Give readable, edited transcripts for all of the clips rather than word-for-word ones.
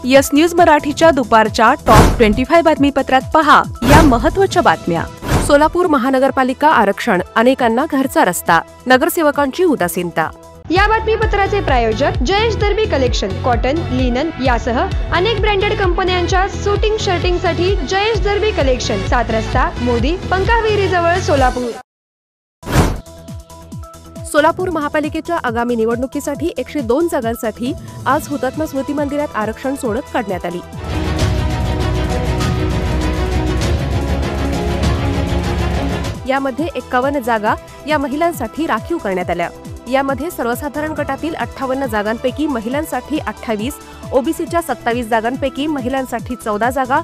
Yes news मराठीच्या दुपारच्या top 25 बातमीपत्रात पहा या महत्त्वाच्या बातम्या। सोलापूर महानगरपालिका आरक्षण, अनेकांना घरचा रस्ता, नगरसेवकांची उदासीनता। या बातमीपत्राचे प्रायोजक जयेश दर्बी कलेक्शन, कॉटन, लिनन यासह अनेक ब्रँडेड कंपन्यांच्या शूटिंग शर्टिंगसाठी जयेश दर्बी कलेक्शन, 7 रस्ता, मोदी, पंकाविहिरी जवळ, सोलापूर। सोलापूर महापालिकेच्या आगामी निवडणुकीसाठी 102 जागांसाठी आज हुतात्मा स्मृती मंदिरात आरक्षण सोडत काढण्यात आली। यामध्ये 51 जागा या महिलांसाठी राखीव करण्यात आल्या। यामध्ये सर्वसाधारण गटातील 58 जागांपैकी महिलांसाठी 28, ओबीसीच्या 27 जागांपैकी महिलांसाठी 14 जागा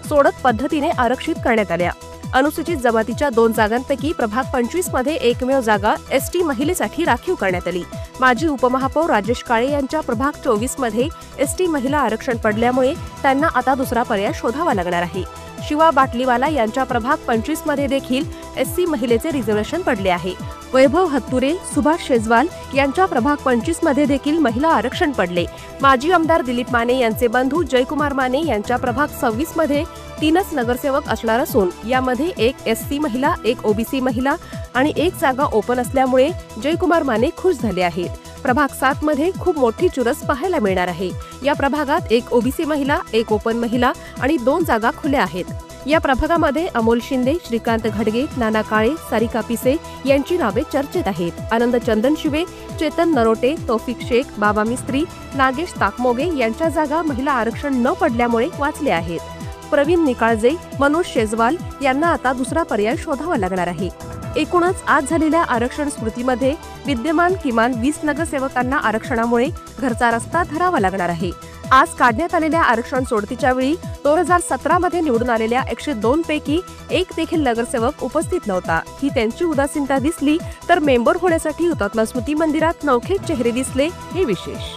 सोडत पद्धतीने आरक्षित करण्यात आल्या। अनुसूचित जमातीच्या 2 जागांपैकी प्रभाग 25 मध्ये एकमेव जागा एसटी महिलेसाठी राखीव करण्यात आली। माजी उपमहापौर राजेश काळे यांच्या प्रभाग 24 मध्ये एसटी महिला आरक्षण पडल्यामुळे त्यांना आता दुसरा पर्याय शोधावा लागणार आहे। शिवा बाटलीवाला यांच्या प्रभाग 25 मध्ये देखील एससी महिलेचे रिझर्वेशन पडले आहे। वैभव हत्तुरे, सुभाष शेजवाल यांच्या प्रभाग 25 मध्ये देखील महिला आरक्षण पडले। माजी आमदार दिलीप माने यांचे बंधू जयकुमार माने यांच्या प्रभाग 26 मध्ये 3च नगरसेवक असणार असून यामध्ये 1 एससी महिला, 1 ओबीसी महिला आणि 1 जागा ओपन असल्यामुळे जयकुमार माने खुश झाले आहेत। प्रभाग 7 मध्ये खूप मोठी चुरस पाहायला मिळणार आहे। या प्रभागात 1 ओबीसी महिला, 1 ओपन महिला आणि 2 जागा खुल्या आहेत। या प्रभागामध्ये अमोल शिंदे, श्रीकांत घडगे, नाना काळे, सारिका पिसे यांची नावे चर्चेत आहेत। आनंद चंदनशिवे, चेतन नरोटे, तौफिक शेख, बाबा मिस्त्री, नागेश ताकमोगे यांच्या जागा महिला आरक्षण न पडल्यामुळे वाचले आहेत। प्रवीण निकाळजे, मनोज शेजवाल यांना आता दुसरा पर्याय शोधावा लागणार आहे। एकूणच आज झालेल्या आरक्षण स्मृतीमध्ये विद्यमान किमान 20 नगरसेवकांना आरक्षणामुळे घरचा रस्ता धरावा लागणार आहे। आज काढण्यात आलेल्या आरक्षण सोडतीच्या वेळी 2017 मध्ये निवडून आलेल्या 102 पैकी 1 देखील नगरसेवक उपस्थित नव्हता। ही त्यांची उदासीनता दिसली तर मेंबर होण्यासाठी हुतात्मा स्मृती मंदिरात नवखे चेहरे दिसले हे विशेष।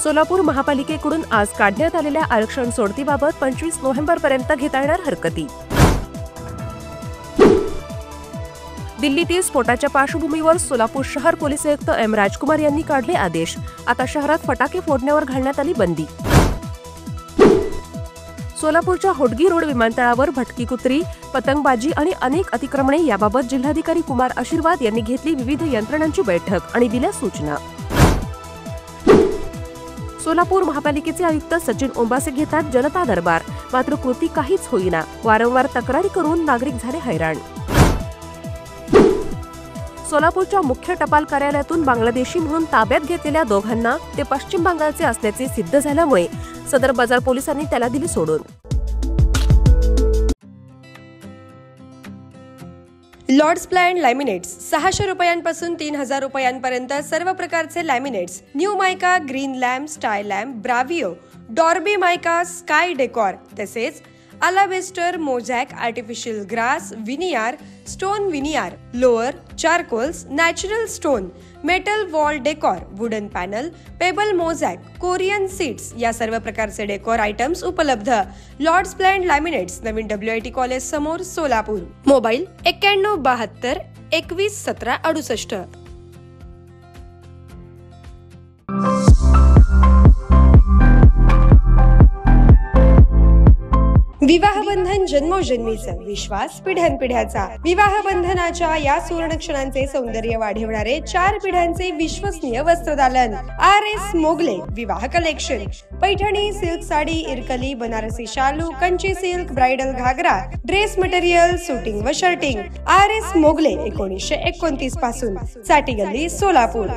सोलापूर महापालिकेकडून आज काढण्यात आलेल्या आरक्षण सोडतीबाबत 25 नोव्हेंबरपर्यंत घेता येणार हरकती। दिल्लीतील स्फोटाच्या पार्श्वभूमीवर सोलापूर शहर पोलीस आयुक्त एम राजकुमार यांनी काढले आदेश। आता शहरात फटाके फोडण्यावर घालण्यात आली बंदी। सोलापूरच्या होडगी रोड विमानतळावर भटकी कुत्री, पतंगबाजी आणि अनेक अतिक्रमणे याबाबत जिल्हाधिकारी कुमार आशीर्वाद यांनी घेतली विविध यंत्रणांची बैठक आणि दिल्या सूचना। सोलापूर महापालिकेचे आयुक्त सचिन ओंबासे घेतात जनता दरबार, मात्र कृती काहीच होईना। वारंवार तक्रारी करून नागरिक झाले हैराण। सोलापूरच्या मुख्य टपाल कार्यालयातून बांगलादेशी म्हणून ताब्यात घेतलेल्या दोघांना ते पश्चिम बंगालचे असल्याचे सिद्ध झाल्यामुळे सदर बाजार पोलिसांनी त्याला दिले सोडून। लॉर्ड्स प्लाय & लॅमिनेट्स 600 रुपयांपासून 3000 रुपयांपर्यंत सर्व प्रकारचे laminates, new mica, Greenlam, Stylam, Bravio, डॉर्बी मायका, स्काय डेकॉर तसेच alabaster, mosaic, artificial grass, veneer, stone veneer, louver, charcoals, natural stone, metal wall decor, wooden panel, pebble mosaic, Corian sheets या सर्व प्रकारचे decor items उपलब्ध। Lords ply & laminates, नवीन WIT college समोर, Solapur. Mobile 9172 21 17 68। विवाहबंधन जन्मोजन्मीचा विश्वास पिढ्यानपिढ्याचा। विवाहबंधनाच्या या सुवर्ण क्षणांचे सौंदर्य वाढवणारे 4 पिढ्यांचे विश्वसनीय वस्त्रदालन RS मोगले विवाह कलेक्शन। पैठणी, सिल्क साडी, इरकली, बनारसी शालू, कंची सिल्क, ब्राइडल घागरा, ड्रेस मटेरियल, शूटिंग व शर्टिंग। RS मोगले 1929 पासून, साठी गल्ली, सोलापूर।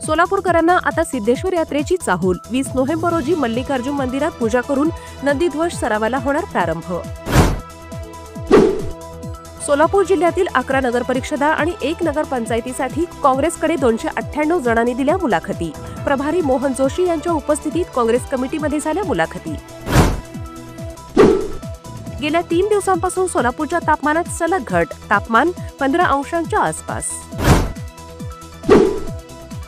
सोलापूरकरांना आता सिद्धेश्वर यात्रेची चाहूल। 20 नोव्हेंबर रोजी मल्लिकार्जुन मंदिरात पूजा करून नंदीध्वज सरावाला होणार प्रारंभ। सोलापूर जिल्ह्यातील 11 नगरपरिषदा आणि 1 नगरपंचायतीसाठी काँग्रेसकडे 298 जणांनी दिल्या मुलाखती। प्रभारी मोहन जोशी यांच्या उपस्थितीत काँग्रेस कमिटीमध्ये झाल्या मुलाखती। गेल्या 3 दिवसांपासून सोलापूरच्या तापमानात सलग घट, तापमान 15 अंशांच्या आसपास।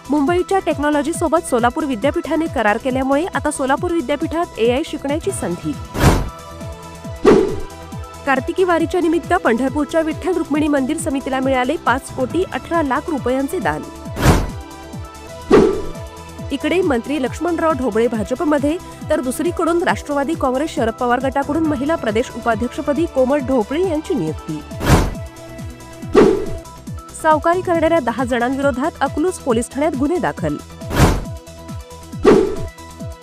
मुंबईच्या टेक्नॉलॉजी सोबत सोलापूर विद्यापीठाने करार केल्यामुळे आता सोलापूर विद्यापीठात AI शिकण्याची संधी। कार्तिकी वारीच्या निमित्त पंढरपूरच्या विठ्ठल रुक्मिणी मंदिर समितीला मिळाले 5,18,00,000 रुपयांचे दान. इकडे मंत्री लक्ष्मणराव ढोबळे भाजपमध्ये तर दुसरीकडून राष्ट्रवादी काँग्रेस शरद पवार गटाकडून महिला प्रदेश उपाध्यक्षपदी कोमल ढोबळे यांची नियुक्ती. सावकारी करणाऱ्या 10 जणांविरोधात अकलूज पोलीस ठाण्यात गुन्हे दाखल.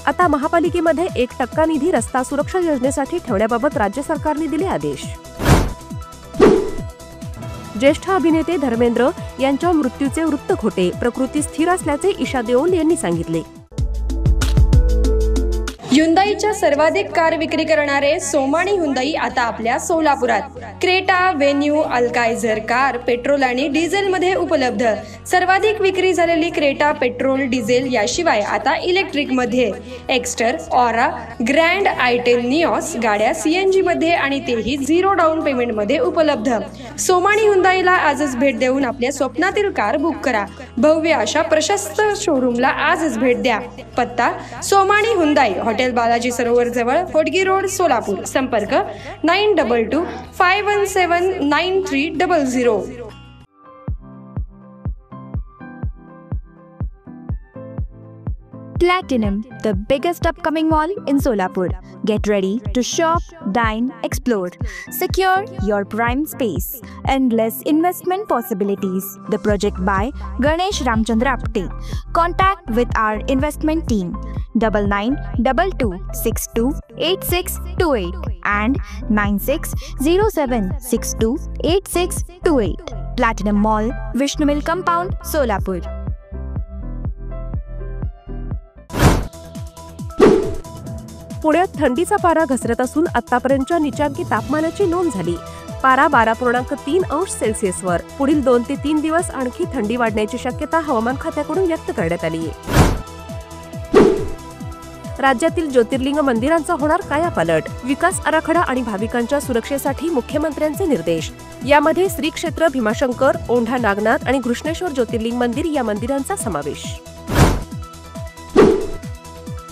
आता महापालिकेमध्ये 1% निधी रस्ता सुरक्षा योजनेसाठी ठेवण्याबाबत राज्य सरकारने दिले आदेश. ज्येष्ठ अभिनेते धर्मेंद्र यांच्या मृत्यूचे वृत्त खोटे, प्रकृती स्थिर असल्याचे ईशा देओल यांनी सांगितले. ह्युंदाईच्या सर्वाधिक कार विक्री करणारे सोमाणी ह्युंदाई आता आपल्या सोलापुरात. क्रेटा, वेन्यू, अल्कायझर कार पेट्रोल आणि डिझेल मध्ये उपलब्ध. सर्वाधिक विक्री झालेली क्रेटा पेट्रोल डिझेल याशिवाय आता इलेक्ट्रिक मध्ये एक्स्टर, ऑरा, ग्रँड आयटेन, निऑस गाड्या सीएनजी मध्ये आणि तेही 0 डाऊन पेमेंट मध्ये उपलब्ध. सोमाणी ह्युंदाईला आजच भेट देऊन आपल्या स्वप्नातील कार बुक करा. भव्य अशा प्रशस्त शोरूमला आजच भेट द्या. पत्ता सोमाणी ह्युंदाई, हॉटेल बालाजी सरोवर जवळ, होडगी रोड, सोलापूर. संपर्क 9225179300. Platinum, the biggest upcoming mall in Solapur. Get ready to shop, dine, explore. Secure your prime space. Endless investment possibilities. The project by Ganesh Ramchandra Apte. Contact with our investment team 9922628628 and 9607628628. Platinum Mall, Vishnu Mill Compound, Solapur. पुण्यात थंडीचा पारा घसरत असून आतापर्यंतच्या निचांकी तापमानाची नोंद झाली. पारा 12.3 अंश सेल्सिअसवर. पुढील 2 ते 3 दिवस आणखी थंडी वाढण्याची शक्यता हवामान खात्याकडून व्यक्त करण्यात आली आहे. राज्यातील ज्योतिर्लिंग मंदिरांचा होणार कायापालट. विकास आराखडा आणि भाविकांच्या सुरक्षेसाठी मुख्यमंत्र्यांचे निर्देश. यामध्ये श्री क्षेत्र भीमाशंकर, औंढा नागनाथ आणि घृष्णेश्वर ज्योतिर्लिंग मंदिर या मंदिरांचा समावेश.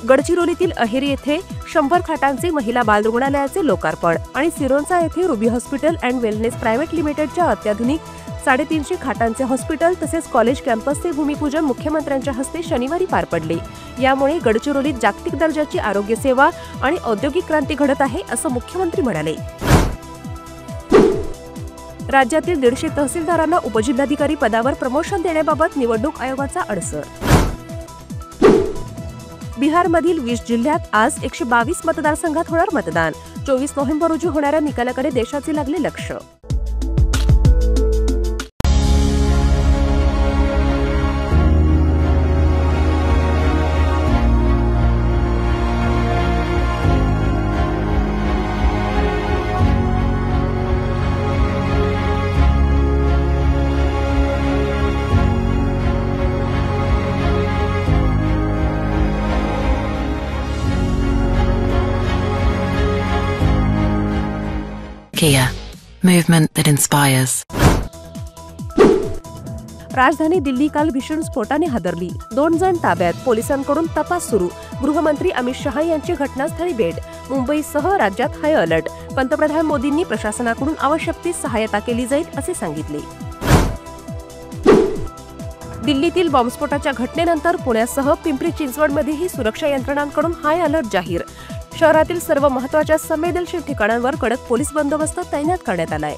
गडचिरोलीतील अहेरी येथे 100 खाटांचे महिला बाल रुग्णालयाचे लोकार्पण आणि सिरोंचा येथे ruby hospital and wellness private लिमिटेडच्या अत्याधुनिक 350 खाटांचे हॉस्पिटल तसेच कॉलेज कॅम्पसचे भूमिपूजन मुख्यमंत्र्यांच्या हस्ते शनिवारी पार पडले. यामुळे गडचिरोलीत जागतिक दर्जाची आरोग्य सेवा आणि औद्योगिक क्रांती घडत आहे असं मुख्यमंत्री म्हणाले. राज्यातील 150 तहसीलदारांना उपजिल्हाधिकारी पदावर प्रमोशन देण्याबाबत निवडणूक आयोगाचा अडसर. बिहारमधील 20 जिल्ह्यात आज 122 मतदारसंघात होणार मतदान. 24 नोव्हेंबर रोजी होणाऱ्या निकालाकडे देशाचे लागले लक्ष. Kia, movement that inspires. राजधानी दिल्ली काल भीषण स्फोटाने हादरली. 2 जण ताब्यात. पोलिसांकडून तपास सुरू. गृहमंत्री अमित शहा यांची घटनास्थळी भेट. मुंबईसह राज्यात हाय अलर्ट. पंतप्रधान मोदींनी प्रशासनाकडून आवश्यक ती सहायता केली जाईल असे सांगितले. दिल्लीतील बॉम्बस्फोटाच्या घटनेनंतर पुण्यासह पिंपरी चिंचवडमध्येही सुरक्षा यंत्रणांकडून हाय अलर्ट जाहीर. शहरातील सर्व महत्त्वाच्या संवेदनशील ठिकाणांवर कडक पोलीस बंदोबस्त तैनात करण्यात आलाय.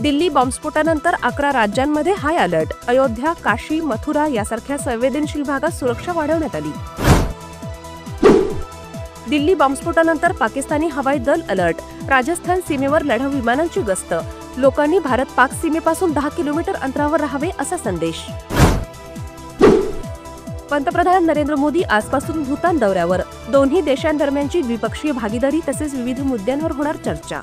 दिल्ली बॉम्बस्फोटानंतर 11 राज्यांमध्ये हाय अलर्ट. अयोध्या, काशी, मथुरा यासारख्या संवेदनशील भागात सुरक्षा वाढवण्यात आली. दिल्ली बॉम्बस्फोटानंतर पाकिस्तानी हवाई दल अलर्ट. राजस्थान सीमेवर लढाऊ विमानांची गस्त. लोकांनी भारत-पाक सीमेपासून 10 किलोमीटर अंतरावर राहावे असा संदेश. पंतप्रधान नरेंद्र मोदी आजपासून भूतान दौऱ्यावर. दोन्ही देशांदरम्यानची द्विपक्षीय भागीदारी तसेच विविध मुद्द्यांवर होणार चर्चा.